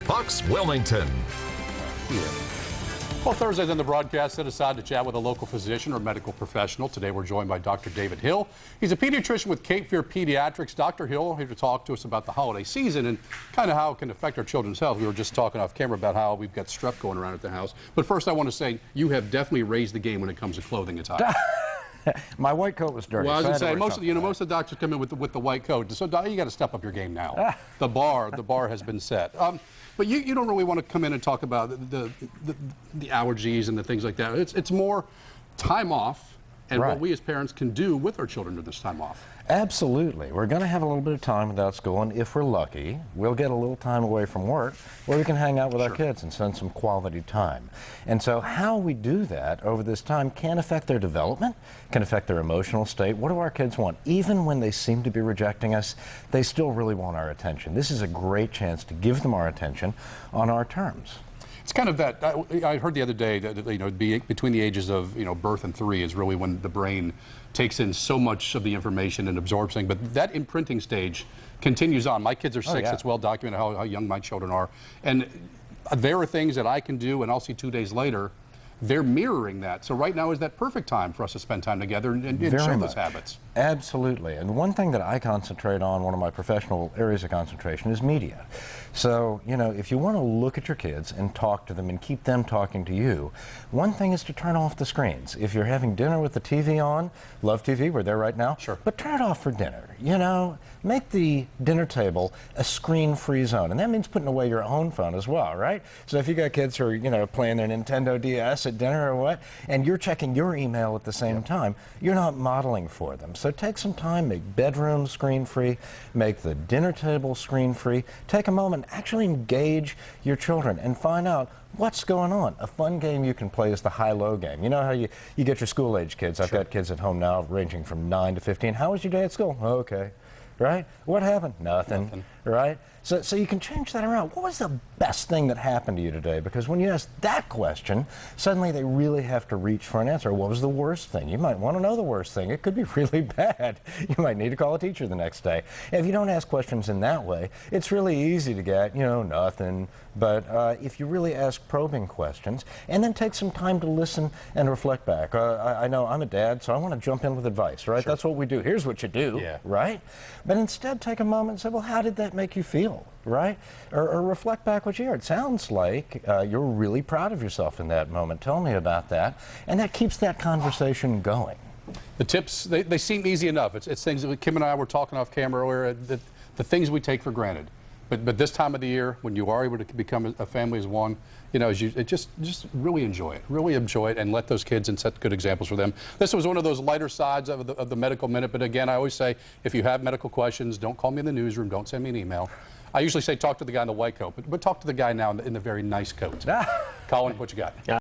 Fox Wilmington. Well, Thursdays on the broadcast set aside to chat with a local physician or medical professional. Today we're joined by Dr. David Hill. He's a pediatrician with Cape Fear Pediatrics. Dr. Hill here to talk to us about the holiday season and kind of how it can affect our children's health. We were just talking off camera about how we've got strep going around at the house. But first I want to say you have definitely raised the game when it comes to clothing attire. My white coat was dirty. Well, I was so going to say, most of the doctors come in with the white coat. So you got to step up your game now. The bar has been set. But you don't really want to come in and talk about the allergies and the things like that. It's more time off and what we as parents can do with our children during this time off. Absolutely. We're going to have a little bit of time without school, and if we're lucky, we'll get a little time away from work where we can hang out with our kids and spend some quality time. And so how we do that over this time can affect their development, can affect their emotional state. What do our kids want? Even when they seem to be rejecting us, they still really want our attention. This is a great chance to give them our attention on our terms. It's kind of that, I heard the other day that, between the ages of, birth and 3 is really when the brain takes in so much of the information and absorbs things. But that imprinting stage continues on. My kids are 6. It's well documented how young my children are. And there are things that I can do and I'll see 2 days later. They're mirroring that. So right now is that perfect time for us to spend time together and show those habits. Absolutely. And one thing that I concentrate on, one of my professional areas of concentration, is media. So, if you want to look at your kids and talk to them and keep them talking to you, one thing is to turn off the screens. If you're having dinner with the TV on, love TV, we're there right now, but turn it off for dinner. Make the dinner table a screen-free zone. And that means putting away your own phone as well, right? So if you got kids who are, playing their Nintendo DS at dinner or what, and you're checking your email at the same time, you're not modeling for them. So take some time, make bedrooms screen-free, make the dinner table screen-free. Take a moment, actually engage your children and find out what's going on. A fun game you can play is the high-low game. You know how you get your school-age kids. I've got kids at home now ranging from 9 to 15. How was your day at school? Okay. Right? What happened? Nothing. Right? So you can change that around. What was the best thing that happened to you today? Because when you ask that question, suddenly they really have to reach for an answer. What was the worst thing? You might want to know the worst thing. It could be really bad. You might need to call a teacher the next day. If you don't ask questions in that way, it's really easy to get, nothing. But if you really ask probing questions and then take some time to listen and reflect back. I know I'm a dad, so I want to jump in with advice, right? That's what we do. Here's what you do, right? But instead take a moment and say, well, how did that make you feel? Right? Or reflect back what you heard. It sounds like you're really proud of yourself in that moment. Tell me about that. And that keeps that conversation going. The tips, they seem easy enough. It's things that Kim and I were talking off camera earlier, the things we take for granted. But this time of the year, when you are able to become a family as one, just really enjoy it. Really enjoy it and let those kids and set good examples for them. This was one of those lighter sides of the Medical Minute. But again, I always say, if you have medical questions, don't call me in the newsroom. Don't send me an email. I usually say talk to the guy in the white coat, but talk to the guy now in the very nice coat. Colin, what you got?